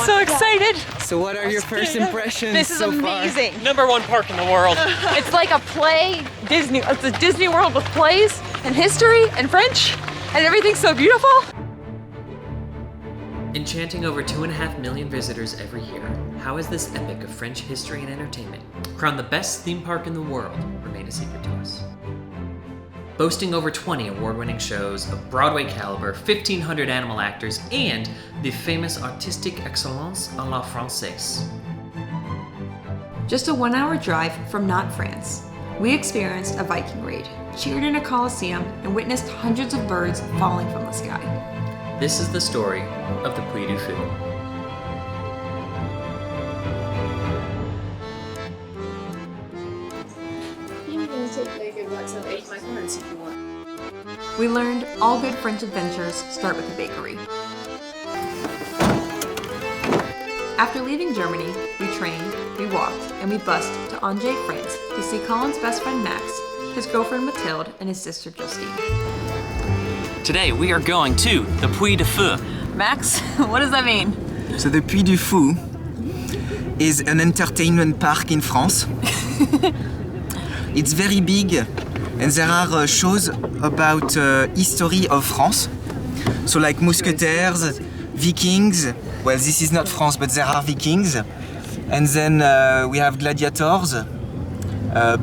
so excited. So what are your first impressions This is so amazing. far? #1 park in the world. It's like a play, Disney. It's a Disney World with plays and history and French and everything's so beautiful. Enchanting over 2.5 million visitors every year, how has this epic of French history and entertainment, crowned the best theme park in the world, remained a secret to us? Boasting over 20 award-winning shows of Broadway caliber, 1,500 animal actors, and the famous artistique excellence à la française. Just a 1-hour drive from Nantes, France, we experienced a Viking raid, cheered in a coliseum, and witnessed hundreds of birds falling from the sky. This is the story of the Puy du Fou. We learned all good French adventures start with a bakery. After leaving Germany, we trained, we walked, and we bussed to Angers, France to see Collin's best friend Max, his girlfriend Mathilde, and his sister Justine. Today we are going to the Puy du Fou. Max, what does that mean? So the Puy du Fou is an entertainment park in France. It's very big and there are shows about history of France. So like Mousquetaires, Vikings. Well, this is not France, but there are Vikings. And then we have gladiators,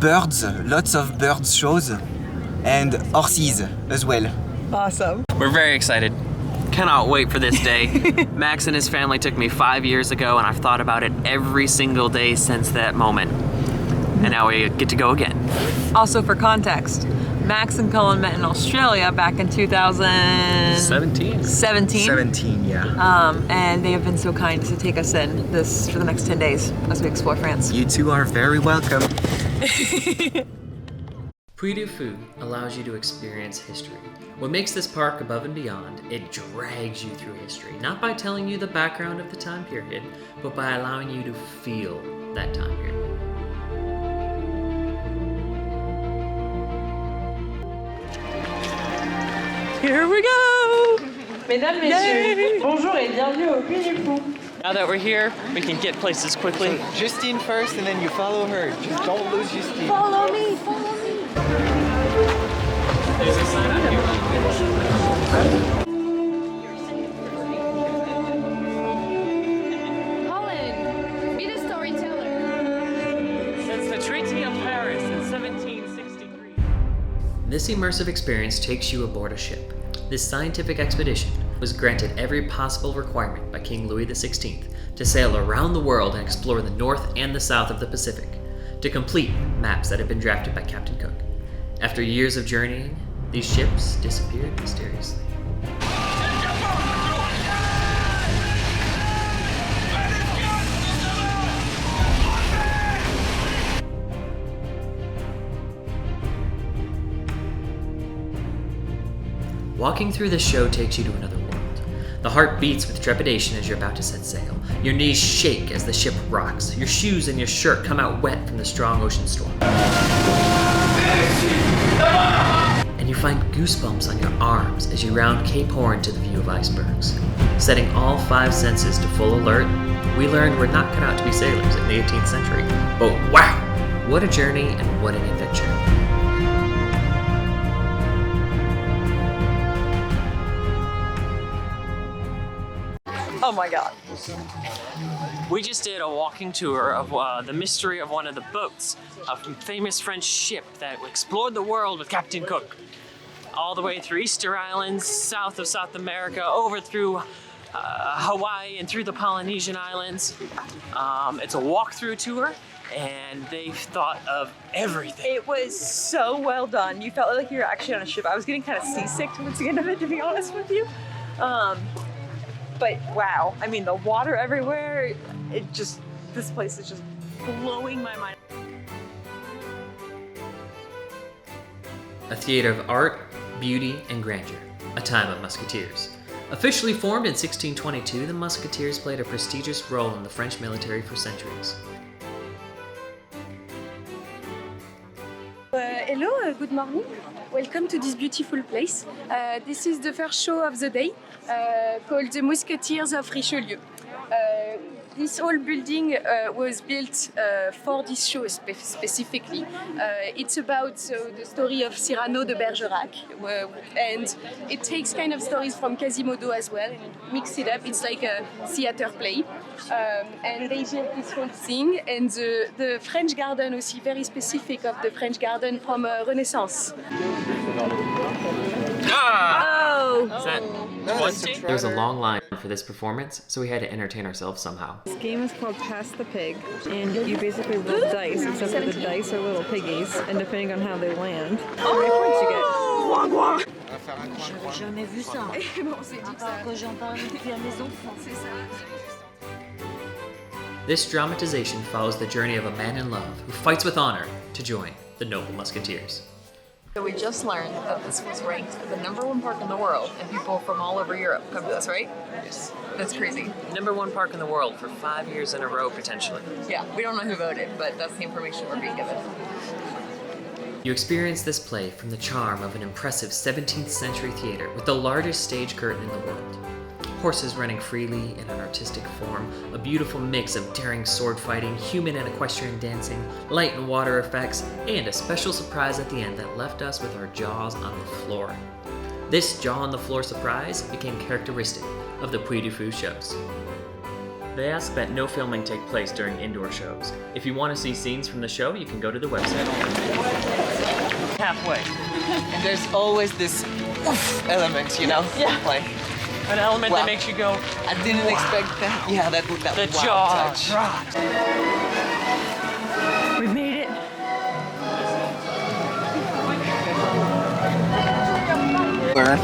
birds, lots of birds shows, and horses as well. Awesome. We're very excited. Cannot wait for this day. Max and his family took me 5 years ago, and I've thought about it every single day since that moment. And now we get to go again. Also for context, Max and Collin met in Australia back in 2017. 17, yeah. And they have been so kind to take us in for the next 10 days as we explore France. You two are very welcome. Puy du Fou allows you to experience history. What makes this park above and beyond, it drags you through history, not by telling you the background of the time period, but by allowing you to feel that time period. Here we go! Mesdames, Messieurs, bonjour et bienvenue au Puy du Fou. Now that we're here, we can get places quickly. So Justine first and then you follow her. Just don't lose Justine. Follow me, follow me. There's a sign up here. Collin, be the storyteller. Since the Treaty of Paris in 1763. This immersive experience takes you aboard a ship. This scientific expedition was granted every possible requirement by King Louis XVI to sail around the world and explore the north and the south of the Pacific, to complete maps that had been drafted by Captain Cook. After years of journeying, these ships disappeared mysteriously. Walking through this show takes you to another world. The heart beats with trepidation as you're about to set sail. Your knees shake as the ship rocks. Your shoes and your shirt come out wet from the strong ocean storm. And you find goosebumps on your arms as you round Cape Horn to the view of icebergs. Setting all 5 senses to full alert, we learned we're not cut out to be sailors in the 18th century. But wow, what a journey and what an adventure. Oh my God. We just did a walking tour of the mystery of one of the boats, a famous French ship that explored the world with Captain Cook. All the way through Easter Islands, south of South America, over through Hawaii and through the Polynesian Islands. It's a walkthrough tour, and they've thought of everything. It was so well done. You felt like you were actually on a ship. I was getting kind of seasick towards the end of it, to be honest with you. But wow, I mean, the water everywhere, this place is just blowing my mind. A theater of art, beauty, and grandeur, a time of musketeers. Officially formed in 1622, the musketeers played a prestigious role in the French military for centuries. Hello, good morning. Welcome to this beautiful place. This is the first show of the day, called the Musketeers of Richelieu. This whole building was built for this show specifically. It's about the story of Cyrano de Bergerac, and it takes kind of stories from Quasimodo as well, and mix it up. It's like a theater play. And they built this whole thing, and the French garden also very specific of the French garden from Renaissance. There was a long line for this performance, so we had to entertain ourselves somehow. This game is called Pass the Pig, and you basically roll dice, except that the dice are little piggies, and depending on how they land, how many points you get. J'avais jamais vu ça. Que j'en parle depuis à mes enfants. This dramatization follows the journey of a man in love who fights with honor to join the Noble Musketeers. So we just learned that this was ranked the #1 park in the world, and people from all over Europe come to this, right? Yes. That's crazy. #1 park in the world for 5 years in a row, potentially. Yeah, we don't know who voted, but that's the information we're being given. You experience this play from the charm of an impressive 17th century theater with the largest stage curtain in the world. Horses running freely in an artistic form, a beautiful mix of daring sword fighting, human and equestrian dancing, light and water effects, and a special surprise at the end that left us with our jaws on the floor. This jaw on the floor surprise became characteristic of the Puy du Fou shows. They ask that no filming take place during indoor shows. If you want to see scenes from the show, you can go to the website. Halfway. And there's always this oof element, you know? Yeah. Like, An element Wow. that makes you go, I didn't expect that. Yeah, that the wow jaw touch. dropped. We made it.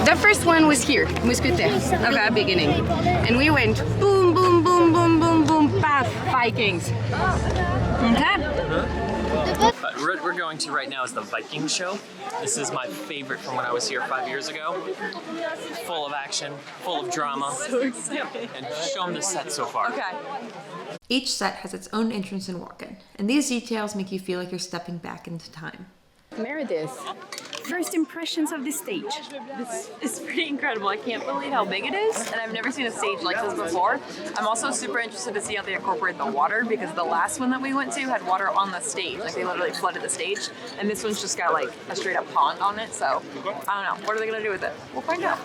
The first one was here, Mousquetaires, at the beginning. And we went boom, boom, boom, boom, boom, boom, paf, Vikings. But we're going to right now is the Viking show. This is my favorite from when I was here 5 years ago. Full of action, full of drama. So excited. And show them the set so far. Okay. Each set has its own entrance and walk-in, and these details make you feel like you're stepping back into time. Meredith, first impressions of the stage. This is pretty incredible. I can't believe how big it is, and I've never seen a stage like this before. I'm also super interested to see how they incorporate the water, because the last one that we went to had water on the stage. Like, they literally flooded the stage, and this one's just got like a straight up pond on it, so I don't know. What are they gonna do with it? We'll find out.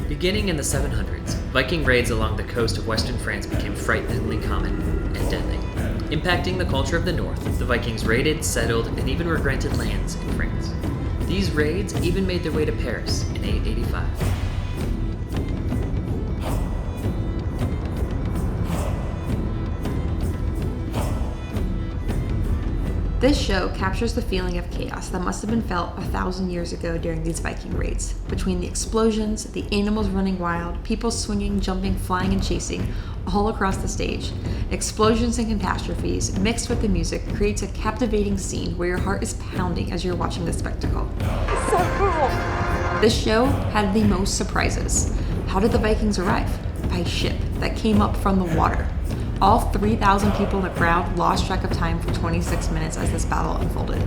Beginning in the 700s, Viking raids along the coast of western France became frighteningly common and deadly. Impacting the culture of the north, the Vikings raided, settled, and even were granted lands in France. These raids even made their way to Paris in 885. This show captures the feeling of chaos that must have been felt 1,000 years ago during these Viking raids. Between the explosions, the animals running wild, people swinging, jumping, flying, and chasing all across the stage, explosions and catastrophes mixed with the music creates a captivating scene where your heart is pounding as you're watching the spectacle. So cool. This show had the most surprises. How did the Vikings arrive? By ship that came up from the water. All 3,000 people in the crowd lost track of time for 26 minutes as this battle unfolded.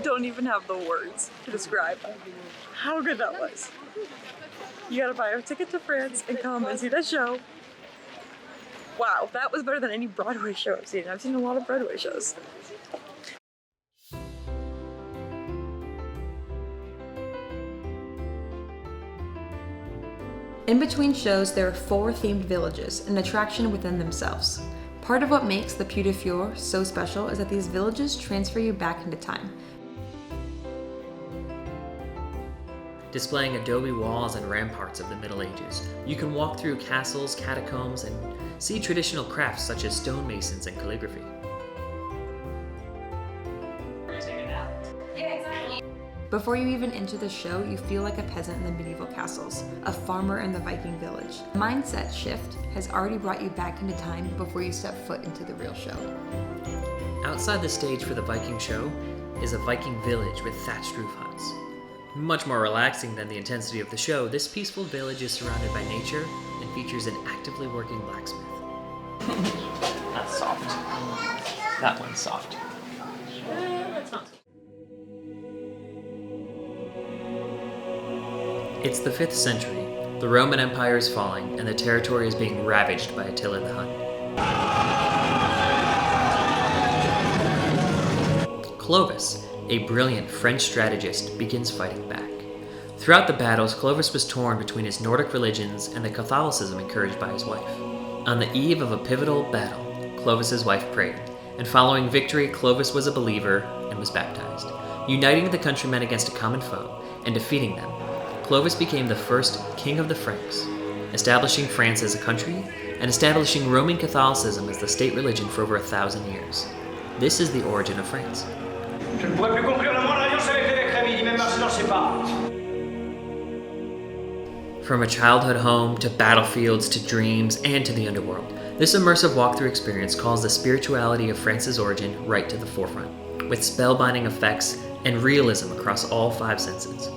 Don't even have the words to describe how good that was. You gotta buy a ticket to France and come and see that show. Wow, that was better than any Broadway show I've seen. I've seen a lot of Broadway shows. In between shows, there are 4 themed villages, an attraction within themselves. Part of what makes the Puy du Fou so special is that these villages transfer you back into time. Displaying adobe walls and ramparts of the Middle Ages, you can walk through castles, catacombs, and see traditional crafts such as stonemasons and calligraphy. Before you even enter the show, you feel like a peasant in the medieval castles, a farmer in the Viking village. The mindset shift has already brought you back into time before you step foot into the real show. Outside the stage for the Viking show is a Viking village with thatched roof huts. Much more relaxing than the intensity of the show, this peaceful village is surrounded by nature and features an actively working blacksmith. That's soft. That one's soft. It's the 5th century. The Roman Empire is falling, and the territory is being ravaged by Attila the Hun. Clovis, a brilliant French strategist, begins fighting back. Throughout the battles, Clovis was torn between his Nordic religions and the Catholicism encouraged by his wife. On the eve of a pivotal battle, Clovis's wife prayed, and following victory, Clovis was a believer and was baptized, uniting the countrymen against a common foe and defeating them. Clovis became the first king of the Franks, establishing France as a country and establishing Roman Catholicism as the state religion for over 1,000 years. This is the origin of France. Je ne pourrais plus conclure la moindre alliance avec l'évêque Rémy, ni même marcher dans ses pas. From a childhood home to battlefields to dreams and to the underworld, this immersive walkthrough experience calls the spirituality of France's origin right to the forefront, with spellbinding effects and realism across all 5 senses.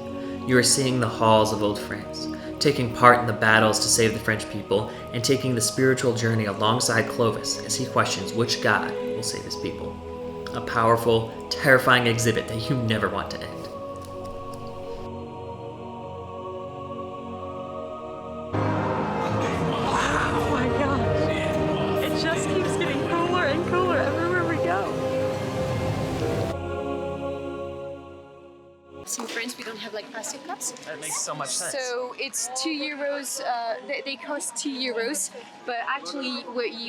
You are seeing the halls of old France, taking part in the battles to save the French people, and taking the spiritual journey alongside Clovis as he questions which god will save his people. A powerful, terrifying exhibit that you never want to end. Oh my gosh. It just keeps getting cooler and cooler everywhere we go. In France, we don't have like plastic cups. That makes so much sense. So it's €2. They cost €2, but actually,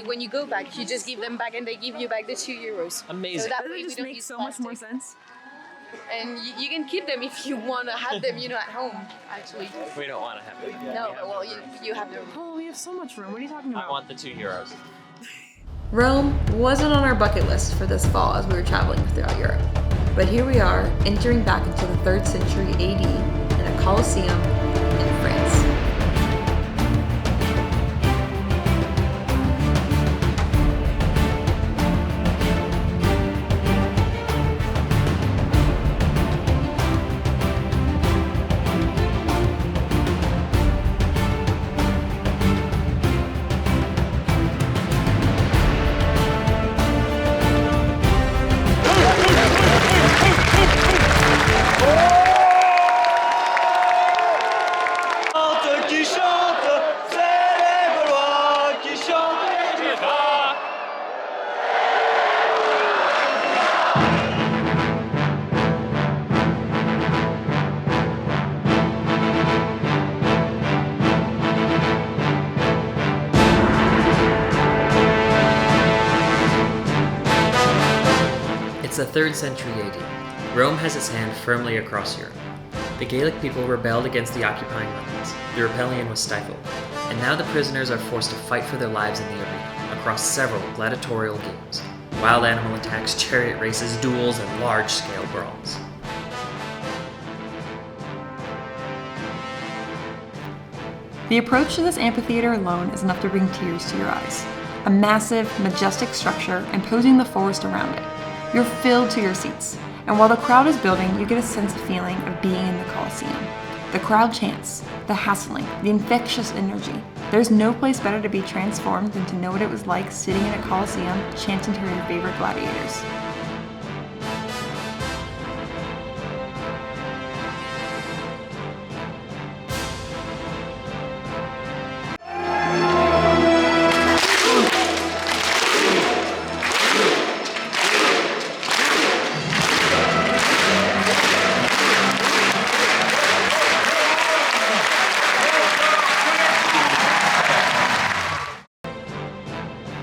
when you go back, you just give them back, and they give you back the €2. Amazing. So that Doesn't way it we just don't make use so much more plastic. sense? And you can keep them if you want to have them, at home. Actually, We don't want to have it. no. Well, you have them. Oh, we have so much room. What are you talking about? I want the €2. Rome wasn't on our bucket list for this fall as we were traveling throughout Europe. But here we are, entering back into the 3rd century AD in a Colosseum in France. Qui chante, c'est les Gaulois qui chantent. It's the 3rd century AD. Rome has its hand firmly across Europe. The Gaelic people rebelled against the occupying Romans. The rebellion was stifled, and now the prisoners are forced to fight for their lives in the arena across several gladiatorial games, wild animal attacks, chariot races, duels, and large-scale brawls. The approach to this amphitheater alone is enough to bring tears to your eyes. A massive, majestic structure imposing the forest around it. You're filled to your seats, and while the crowd is building, you get a sense of feeling of being in the Colosseum. The crowd chants, the hassling, the infectious energy. There's no place better to be transformed than to know what it was like sitting in a Colosseum chanting to your favorite gladiators.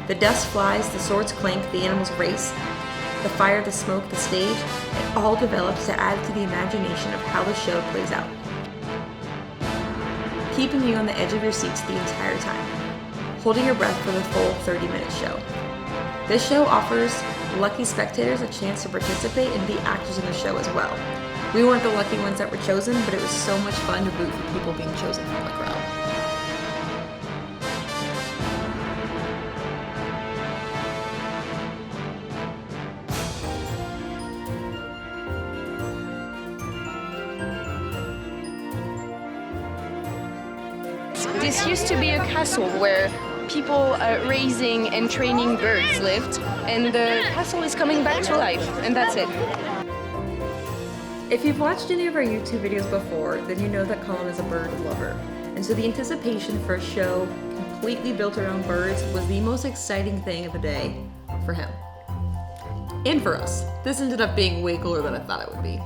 The dust flies, the swords clank, the animals race, the fire, the smoke, the stage, it all develops to add to the imagination of how the show plays out, keeping you on the edge of your seats the entire time, holding your breath for the full 30-minute show. This show offers lucky spectators a chance to participate and be actors in the show as well. We weren't the lucky ones that were chosen, but it was so much fun to root for people being chosen from the crowd. This used to be a castle where people raising and training birds lived, and the castle is coming back to life, and that's it. If you've watched any of our YouTube videos before, then you know that Collin is a bird lover. And so the anticipation for a show completely built around birds was the most exciting thing of the day for him. And for us. This ended up being way cooler than I thought it would be.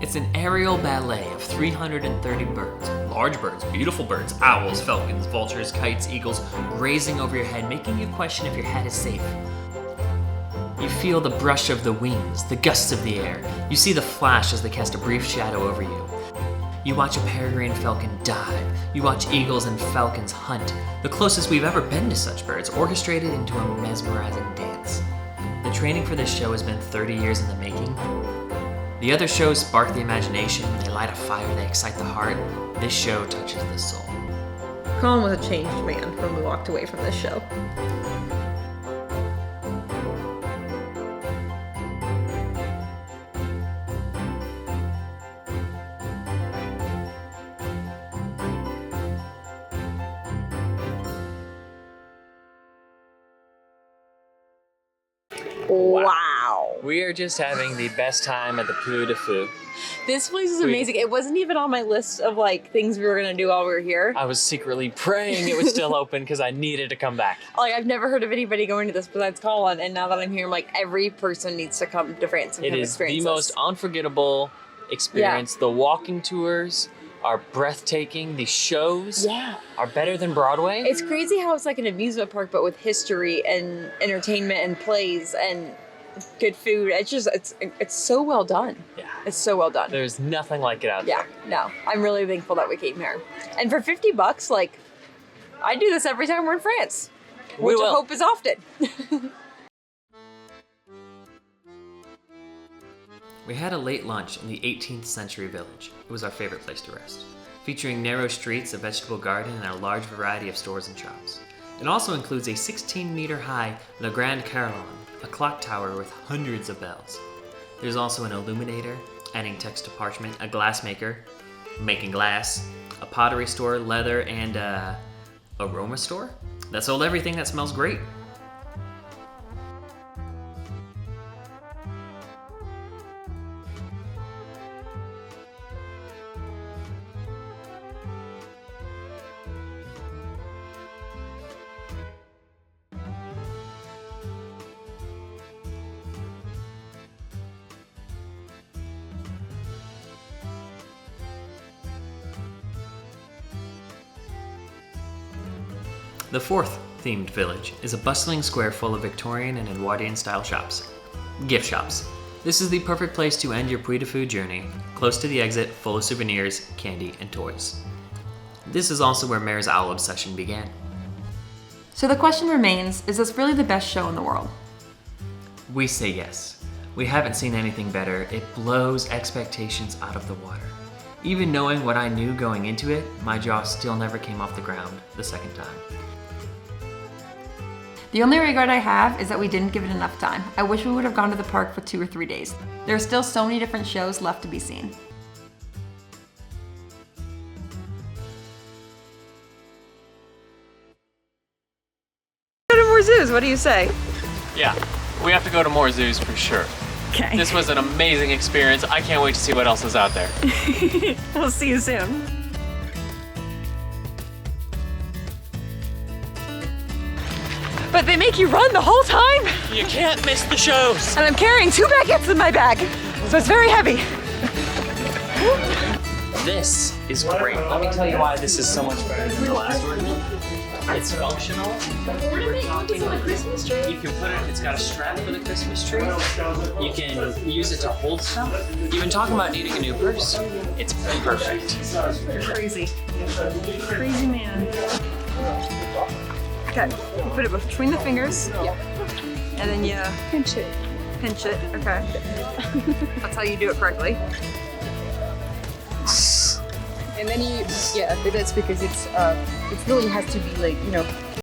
It's an aerial ballet of 330 birds. Large birds, beautiful birds, owls, falcons, vultures, kites, eagles, grazing over your head, making you question if your head is safe. You feel the brush of the wings, the gusts of the air. You see the flash as they cast a brief shadow over you. You watch a peregrine falcon dive. You watch eagles and falcons hunt. The closest we've ever been to such birds, orchestrated into a mesmerizing dance. The training for this show has been 30 years in the making. The other shows spark the imagination, they light a fire, they excite the heart. This show touches the soul. Collin was a changed man when we walked away from this show. Wow. We are just having the best time at the Puy du Fou. This place is amazing. It wasn't even on my list of like things we were gonna do while we were here. I was secretly praying it was still open because I needed to come back. Like I've never heard of anybody going to this besides Collin, and now that I'm here, I'm like every person needs to come to France and It come is experience the this. most unforgettable experience. Yeah. The walking tours are breathtaking. The shows are better than Broadway. It's crazy how it's like an amusement park, but with history and entertainment and plays and good food. It's just, it's so well done. Yeah. It's so well done. There's nothing like it out there. Yeah, no, I'm really thankful that we came here. And for $50, like, I do this every time we're in France, which I hope is often. We had a late lunch in the 18th century village. It was our favorite place to rest, featuring narrow streets, a vegetable garden, and a large variety of stores and shops. It also includes a 16-meter high Le Grand Carillon, a clock tower with hundreds of bells. There's also an illuminator, adding text to parchment, a glass maker, making glass, a pottery store, leather, and a aroma store that sold everything that smells great. The fourth themed village is a bustling square full of Victorian and Edwardian style shops. Gift shops. This is the perfect place to end your Puy du Fou journey, close to the exit, full of souvenirs, candy, and toys. This is also where Mare's owl obsession began. So the question remains, is this really the best show in the world? We say yes. We haven't seen anything better. It blows expectations out of the water. Even knowing what I knew going into it, my jaw still never came off the ground the second time. The only regret I have is that we didn't give it enough time. I wish we would have gone to the park for 2 or 3 days. There are still so many different shows left to be seen. Go to more zoos, what do you say? Yeah, we have to go to more zoos for sure. Okay. This was an amazing experience. I can't wait to see what else is out there. We'll see you soon. But they make you run the whole time? You can't miss the shows. And I'm carrying 2 baguettes in my bag, so it's very heavy. This is great. Let me tell you why this is so much better than the last one. It's functional. We're talking. You can put it, it's got a strap for the Christmas tree. You can use it to hold stuff. You've been talking about needing a new purse. It's perfect. You're crazy. Crazy man. Okay, you put it between the fingers. Yeah. And then you pinch it. Pinch it. Okay. That's how you do it correctly. And then that's because it really has to be like,